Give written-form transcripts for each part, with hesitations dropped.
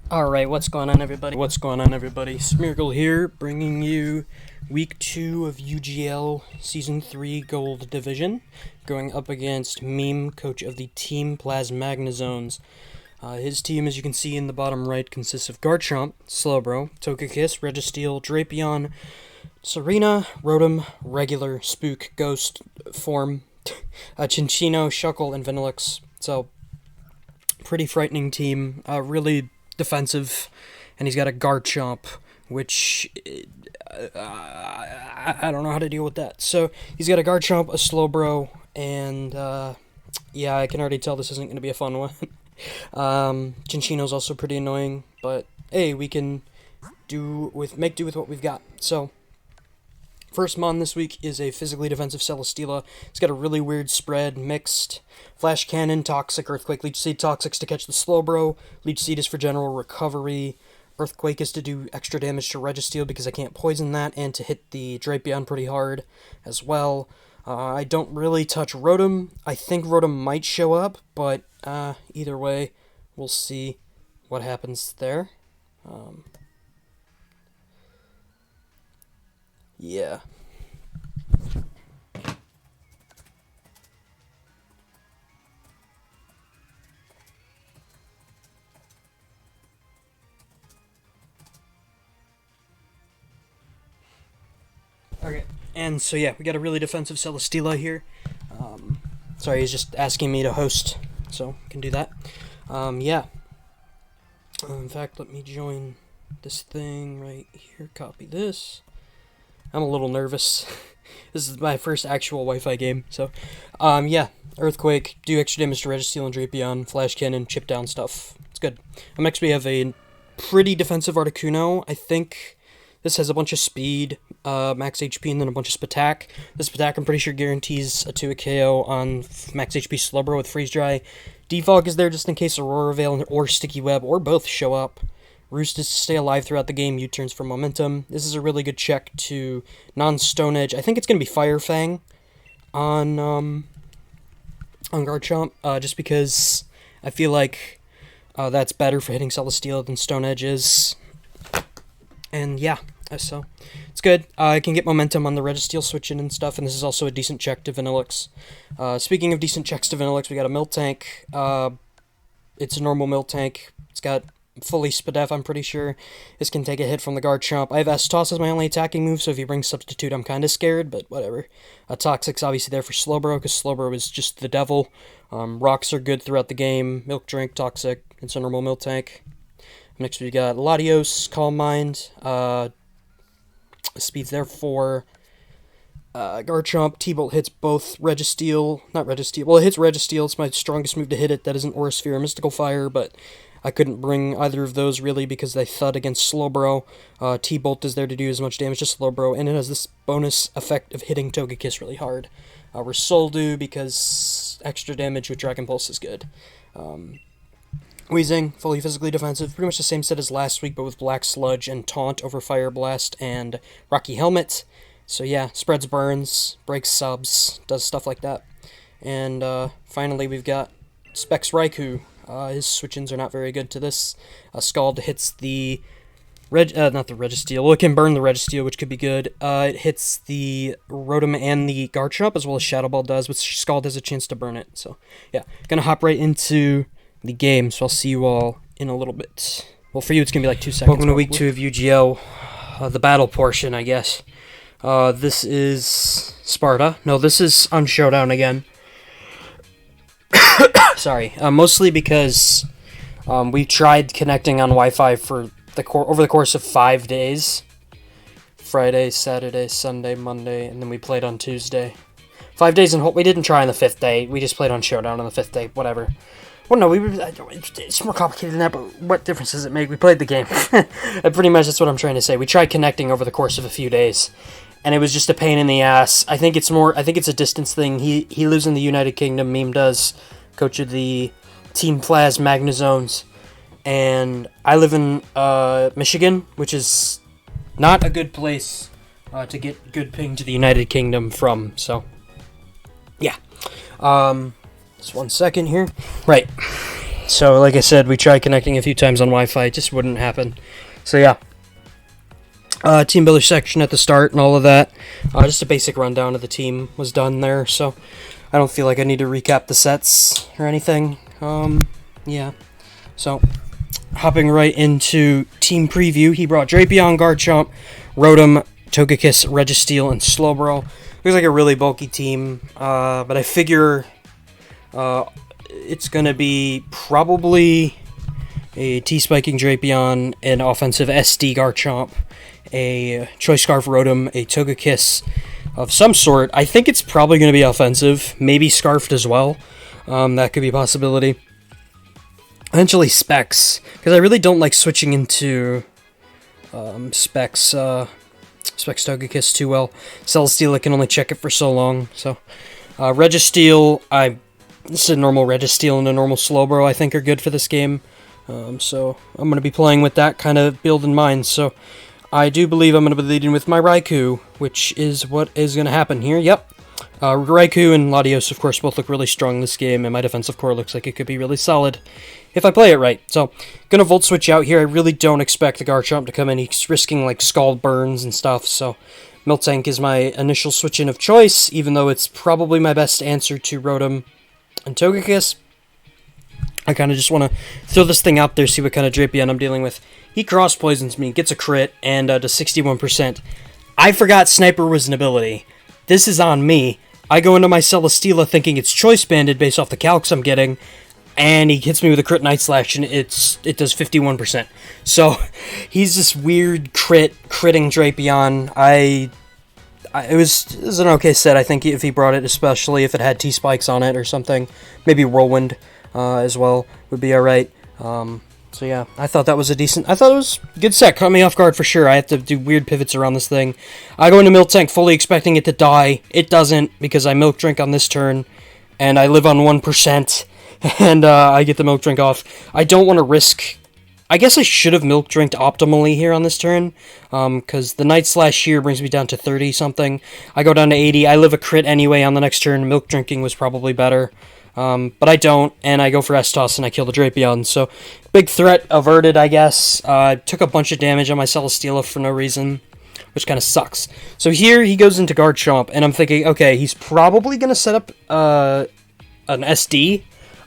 Alright, what's going on, everybody? Smeargle here, bringing you Week 2 of UGL Season 3 Gold Division, going up against Meme, coach of the team Plasmagnezones. His team, as you can see in the bottom right, consists of Garchomp, Slowbro, Togekiss, Registeel, Drapion, Serena, Rotom, Regular, Spook, Ghost, Form, Chinchino, Shuckle, and Vanillix. So, pretty frightening team, really defensive, and he's got a Garchomp, which I don't know how to deal with that. So he's got a Garchomp, a Slowbro, and yeah, I can already tell this isn't going to be a fun one. Chinchino's also pretty annoying, but hey, we can make do with what we've got. So first mon this week is a physically defensive Celesteela. It's got a really weird spread, mixed. Flash Cannon, Toxic, Earthquake, Leech Seed, Toxic's to catch the Slowbro. Leech Seed is for general recovery. Earthquake is to do extra damage to Registeel because I can't poison that, and to hit the Drapion pretty hard as well. I don't really touch Rotom. I think Rotom might show up, but either way, we'll see what happens there. Yeah. Okay, and so yeah, we got a really defensive Celesteela here. Sorry, he's just asking me to host, so can do that. Yeah. In fact, let me join this thing right here, copy this. I'm a little nervous. This is my first actual Wi-Fi game, so, yeah. Earthquake, do extra damage to Registeel and Drapion, Flash Cannon, chip down stuff. It's good. Next we have a pretty defensive Articuno. I think this has a bunch of speed, max HP, and then a bunch of Spatak. This Spatak, I'm pretty sure, guarantees a 2 KO on max HP Slowbro with Freeze Dry. Defog is there just in case Aurora Veil or Sticky Web, or both, show up. Roost is to stay alive throughout the game, U-turns for momentum. This is a really good check to non-Stone Edge. I think it's going to be Fire Fang on Garchomp, just because I feel like that's better for hitting Celesteela than Stone Edge is. And yeah, so it's good. I can get momentum on the Registeel switching and stuff, and this is also a decent check to Vanillix. Speaking of decent checks to Vanillix, we got a Miltank. It's a normal Miltank. It's got fully Spadef, I'm pretty sure. This can take a hit from the Garchomp. I have S-Toss as my only attacking move, so if he brings Substitute, I'm kind of scared, but whatever. Toxic's obviously there for Slowbro, because Slowbro is just the devil. Rocks are good throughout the game. Milk Drink, Toxic, it's a normal Miltank. Next we got Latios, Calm Mind. Speed's there for Garchomp. T-Bolt hits both Registeel. Not Registeel. Well, it hits Registeel. It's my strongest move to hit it. That isn't Aura Sphere or Mystical Fire, but I couldn't bring either of those, really, because they thud against Slowbro. T-Bolt is there to do as much damage to Slowbro, and it has this bonus effect of hitting Togekiss really hard. Resoldu, because extra damage with Dragon Pulse is good. Weezing, fully physically defensive, pretty much the same set as last week, but with Black Sludge and Taunt over Fire Blast and Rocky Helmet. So yeah, spreads burns, breaks subs, does stuff like that. And finally we've got Specs Raikou. His switch-ins are not very good to this. Scald hits the not the Registeel. Well, it can burn the Registeel, which could be good. It hits the Rotom and the Garchomp, as well as Shadow Ball does, but Scald has a chance to burn it. So yeah, gonna hop right into the game, so I'll see you all in a little bit. Well, for you, it's gonna be like 2 seconds. Welcome to Week 2 of UGL, the battle portion, I guess. This is Sparta. No, this is on Showdown again. Sorry, mostly because we tried connecting on Wi-Fi for over the course of 5 days. Friday, Saturday, Sunday, Monday, and then we played on Tuesday. 5 days in we didn't try on the 5th day. We just played on Showdown on the 5th day. Whatever. Well, no, it's more complicated than that, but what difference does it make? We played the game. Pretty much that's what I'm trying to say. We tried connecting over the course of a few days, and it was just a pain in the ass. I think it's a distance thing. He lives in the United Kingdom, Meme does, coach of the team Plasmagnezones, and I live in Michigan, which is not a good place to get good ping to the United Kingdom from, so yeah. Just 1 second here. Right. So, like I said, we tried connecting a few times on Wi-Fi. It just wouldn't happen. So, yeah. Team builder section at the start and all of that. Just a basic rundown of the team was done there. So, I don't feel like I need to recap the sets or anything. Yeah. So, hopping right into team preview. He brought Drapion, Garchomp, Rotom, Togekiss, Registeel, and Slowbro. Looks like a really bulky team. But I figure... it's going to be probably a T-Spiking Drapion, an offensive SD Garchomp, a Choice Scarf Rotom, a Togekiss of some sort. I think it's probably going to be offensive, maybe Scarfed as well. That could be a possibility. Eventually Specs, because I really don't like switching into Specs Togekiss too well. Celesteela, I can only check it for so long. So Registeel, this is a normal Registeel and a normal Slowbro, I think, are good for this game. So I'm going to be playing with that kind of build in mind. So I do believe I'm going to be leading with my Raikou, which is what is going to happen here. Yep. Raikou and Latios, of course, both look really strong in this game, and my defensive core looks like it could be really solid if I play it right. So, going to Volt Switch out here. I really don't expect the Garchomp to come in. He's risking, like, Scald Burns and stuff, so Miltank is my initial switch-in of choice, even though it's probably my best answer to Rotom and Togekiss. I kind of just want to throw this thing out there, see what kind of Drapion I'm dealing with. He cross-poisons me, gets a crit, and does 61%. I forgot Sniper was an ability. This is on me. I go into my Celesteela thinking it's Choice Banded based off the calcs I'm getting, and he hits me with a crit Night Slash, and it does 51%. So, he's this weird critting Drapion. It was an okay set, I think, if he brought it, especially if it had T-Spikes on it or something. Maybe Whirlwind as well would be alright. So yeah, I thought it was a good set. Caught me off guard for sure. I have to do weird pivots around this thing. I go into Miltank fully expecting it to die. It doesn't, because I Milk Drink on this turn, and I live on 1%, and I get the Milk Drink off. I don't want to risk... I guess I should have Milk Drinked optimally here on this turn, because the Night Slash here brings me down to 30-something. I go down to 80. I live a crit anyway on the next turn. Milk Drinking was probably better. But I don't, and I go for S-Toss and I kill the Drapion, so big threat averted, I guess. Took a bunch of damage on my Celesteela for no reason, which kind of sucks. So here he goes into Garchomp, and I'm thinking, okay, he's probably going to set up an SD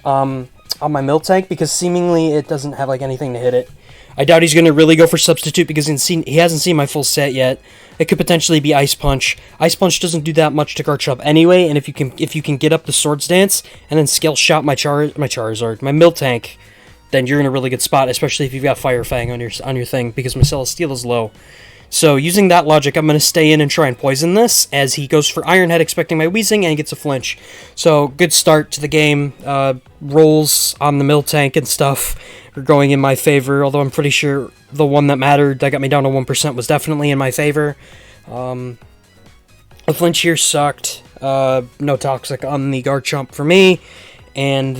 on my Miltank, because seemingly it doesn't have like anything to hit it. I doubt he's going to really go for Substitute, because he hasn't seen my full set yet. It could potentially be Ice Punch. Ice Punch doesn't do that much to Garchomp anyway, and if you can get up the Swords Dance and then Scale Shot my Charizard, my Miltank, then you're in a really good spot, especially if you've got Fire Fang on your thing, because my Celesteela is low. So using that logic, I'm going to stay in and try and poison this, as he goes for Iron Head expecting my Weezing, and he gets a flinch. So good start to the game. Rolls on the Miltank and stuff are going in my favor, although I'm pretty sure the one that mattered, that got me down to 1%, was definitely in my favor. The flinch here sucked. No Toxic on the Garchomp for me, and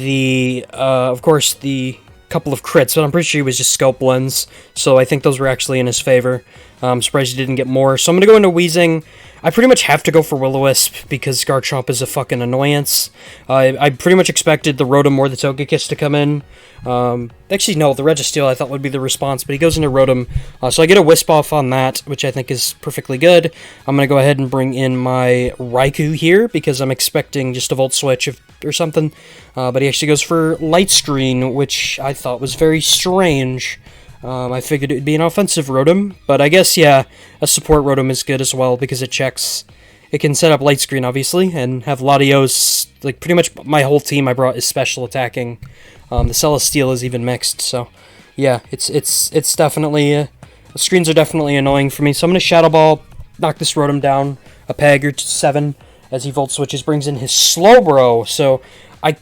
of course, the couple of crits, but I'm pretty sure he was just Scope Lens, so I think those were actually in his favor. I'm surprised he didn't get more. So I'm going to go into Weezing. I pretty much have to go for Will-O-Wisp, because Garchomp is a fucking annoyance. I pretty much expected the Rotom or the Togekiss to come in. Actually, no, the Registeel I thought would be the response, but he goes into Rotom. So I get a Wisp off on that, which I think is perfectly good. I'm going to go ahead and bring in my Raikou here, because I'm expecting just a Volt Switch or something. But he actually goes for Light Screen, which I thought was very strange. I figured it would be an offensive Rotom, but I guess, yeah, a support Rotom is good as well, because it checks. It can set up Light Screen, obviously, and have Latios. Like, pretty much my whole team I brought is special attacking. The Celesteela is even mixed, so, yeah, it's definitely, the screens are definitely annoying for me, so I'm going to Shadow Ball, knock this Rotom down a peg or 7, as he Volt Switches, brings in his Slowbro, so I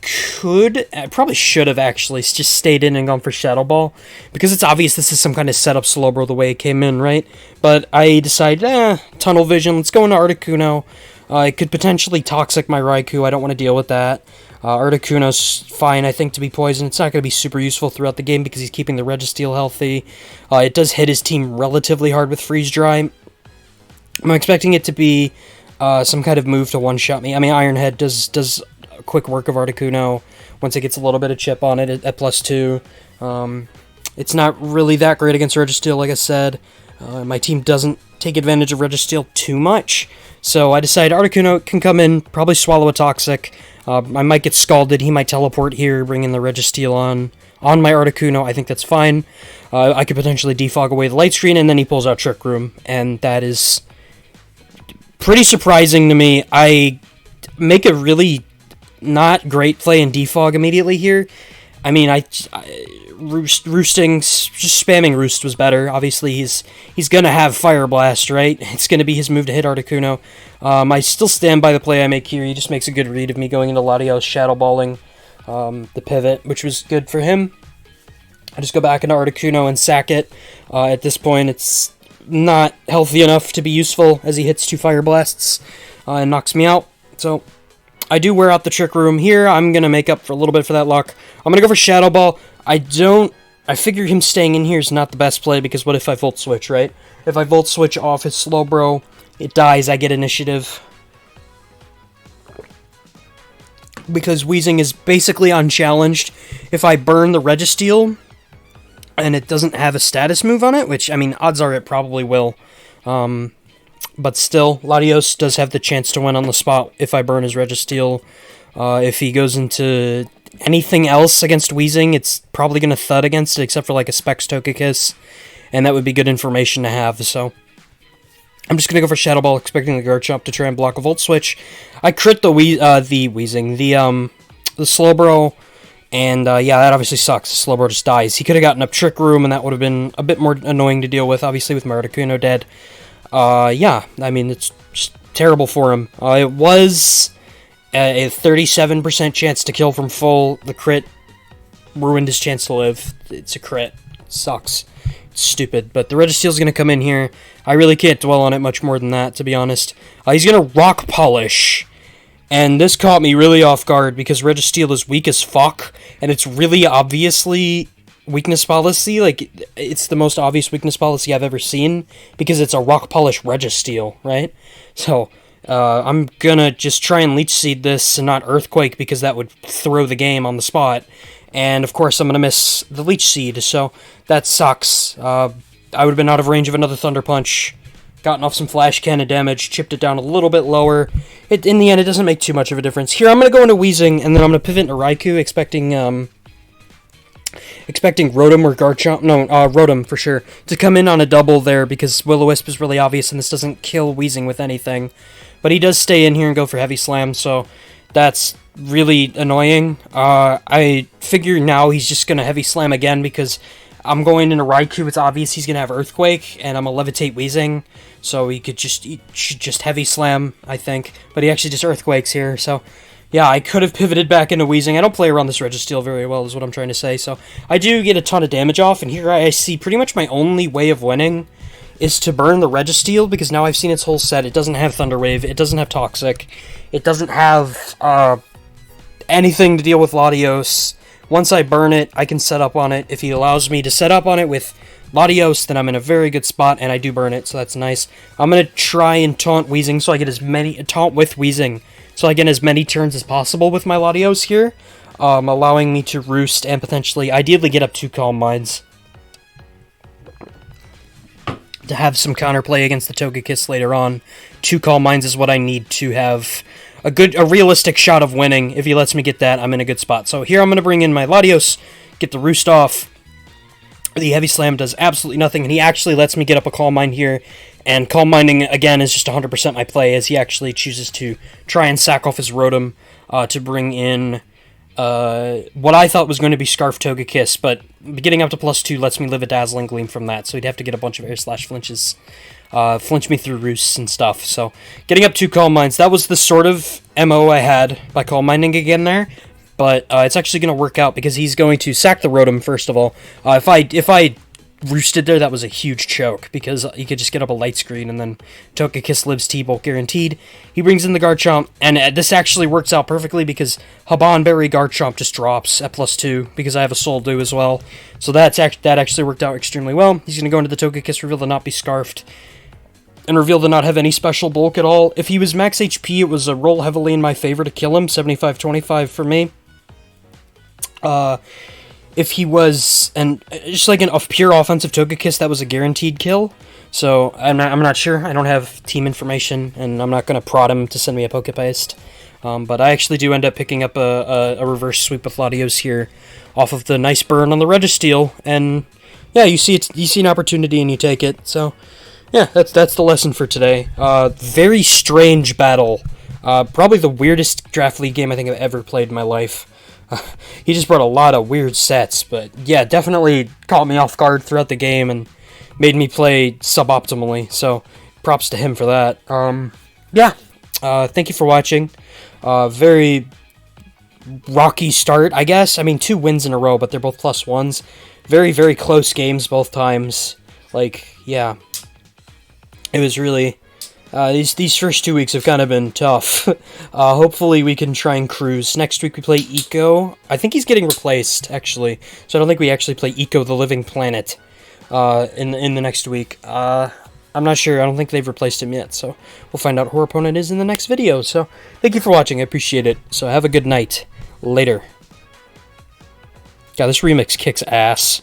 probably should have actually just stayed in and gone for Shadow Ball, because it's obvious this is some kind of setup Slowbro the way it came in, right? But I decided, Tunnel Vision, let's go into Articuno. I could potentially Toxic my Raikou, I don't want to deal with that. Articuno's fine, I think, to be poisoned. It's not going to be super useful throughout the game, because he's keeping the Registeel healthy. It does hit his team relatively hard with Freeze Dry. I'm expecting it to be some kind of move to one-shot me. I mean, Iron Head does quick work of Articuno once it gets a little bit of chip on it at +2. It's not really that great against Registeel, like I said. My team doesn't take advantage of Registeel too much, so I decided Articuno can come in, probably swallow a Toxic. I might get Scalded, he might teleport here, bring in the Registeel on my Articuno. I think that's fine. I could potentially defog away the Light Screen, and then he pulls out Trick Room, and that is pretty surprising to me. I make a really not great play in defog immediately here. I mean, roosting, just spamming Roost was better. Obviously, he's gonna have Fire Blast, right? It's gonna be his move to hit Articuno. I still stand by the play I make here. He just makes a good read of me going into Latios, Shadow Balling the pivot, which was good for him. I just go back into Articuno and sack it. At this point, it's not healthy enough to be useful as he hits 2 Fire Blasts and knocks me out. So I do wear out the Trick Room here. I'm going to make up for a little bit for that luck. I'm going to go for Shadow Ball. I figure him staying in here is not the best play, because what if I Volt Switch, right? If I Volt Switch off his Slowbro, it dies, I get initiative. Because Weezing is basically unchallenged. If I burn the Registeel, and it doesn't have a status move on it, which, I mean, odds are it probably will. But still, Latios does have the chance to win on the spot if I burn his Registeel. If he goes into anything else against Weezing, it's probably going to thud against it, except for like a Specs Togekiss, and that would be good information to have, so I'm just going to go for Shadow Ball, expecting the Garchomp to try and block a Volt Switch. I crit the Weezing, the Slowbro, and yeah, that obviously sucks. The Slowbro just dies. He could have gotten up Trick Room, and that would have been a bit more annoying to deal with, obviously, with my Articuno dead. Yeah, I mean, it's just terrible for him. It was a 37% chance to kill from full. The crit ruined his chance to live. It's a crit. It sucks. It's stupid. But the Registeel's going to come in here. I really can't dwell on it much more than that, to be honest. He's going to Rock Polish. And this caught me really off guard, because Registeel is weak as fuck, and it's really obviously weakness policy. Like, it's the most obvious weakness policy I've ever seen, because it's a Rock Polish Registeel, right? So, I'm gonna just try and Leech Seed this and not Earthquake, because that would throw the game on the spot. And, of course, I'm gonna miss the Leech Seed, so that sucks. I would have been out of range of another Thunder Punch, gotten off some Flash Cannon damage, chipped it down a little bit lower. In the end, it doesn't make too much of a difference. Here, I'm gonna go into Weezing, and then I'm gonna pivot into Raikou, expecting Rotom or Garchomp, no, Rotom for sure, to come in on a double there, because Will-O-Wisp is really obvious, and this doesn't kill Weezing with anything. But he does stay in here and go for Heavy Slam, so that's really annoying. I figure now he's just going to Heavy Slam again, because I'm going into Raikou. It's obvious he's going to have Earthquake, and I'm going to Levitate Weezing, so he should just Heavy Slam, I think. But he actually just Earthquakes here, so yeah, I could have pivoted back into Weezing. I don't play around this Registeel very well, is what I'm trying to say, so I do get a ton of damage off, and here I see pretty much my only way of winning is to burn the Registeel, because now I've seen its whole set. It doesn't have Thunder Wave, it doesn't have Toxic, it doesn't have anything to deal with Latios. Once I burn it, I can set up on it. If he allows me to set up on it with Latios, then I'm in a very good spot, and I do burn it, so that's nice. I'm going to try and taunt Weezing, so I get as many, taunt with Weezing, so I get as many turns as possible with my Latios here, allowing me to roost and potentially, ideally, get up 2 Calm Minds to have some counterplay against the Togekiss later on. 2 Calm Minds is what I need to have a realistic shot of winning. If he lets me get that, I'm in a good spot. So here I'm going to bring in my Latios, get the Roost off. The Heavy Slam does absolutely nothing, and he actually lets me get up a Calm Mind here. And Calm Minding, again, is just 100% my play, as he actually chooses to try and sack off his Rotom to bring in what I thought was going to be Scarf Togekiss, but getting up to +2 lets me live a Dazzling Gleam from that, so he'd have to get a bunch of Air Slash flinches, flinch me through Roosts and stuff. So getting up 2 Calm Minds, that was the sort of MO I had by Calm Minding again there, but it's actually going to work out, because he's going to sack the Rotom, first of all. If I roosted there, that was a huge choke, because you could just get up a Light Screen, and then Togekiss lives T-Bolt guaranteed. He brings in the Garchomp, and this actually works out perfectly, because Habanberry Garchomp just drops at +2, because I have a Soul Dew as well. So that actually worked out extremely well. He's going to go into the Togekiss reveal to not be Scarfed. and revealed to not have any special bulk at all. If he was max HP, it was a roll heavily in my favor to kill him, 75-25 for me. If he was just like a pure offensive Togekiss, that was a guaranteed kill. So I'm not sure. I don't have team information, and I'm not gonna prod him to send me a Pokepaste. But I actually do end up picking up a reverse sweep with Latios here, off of the nice burn on the Registeel, and yeah, you see an opportunity and you take it. So yeah, that's the lesson for today. Very strange battle. Probably the weirdest Draft League game I think I've ever played in my life. He just brought a lot of weird sets, but yeah, definitely caught me off guard throughout the game and made me play suboptimally, so props to him for that. Yeah, thank you for watching. Very rocky start, I guess. I mean, 2 wins in a row, but they're both +1s. Very, very close games both times. Like, yeah. It was really... these first 2 weeks have kind of been tough. Hopefully we can try and cruise. Next week we play Eco. I think he's getting replaced, actually. So I don't think we actually play Eco the Living Planet in the next week. I'm not sure. I don't think they've replaced him yet. So we'll find out who our opponent is in the next video. So thank you for watching. I appreciate it. So have a good night. Later. God, this remix kicks ass.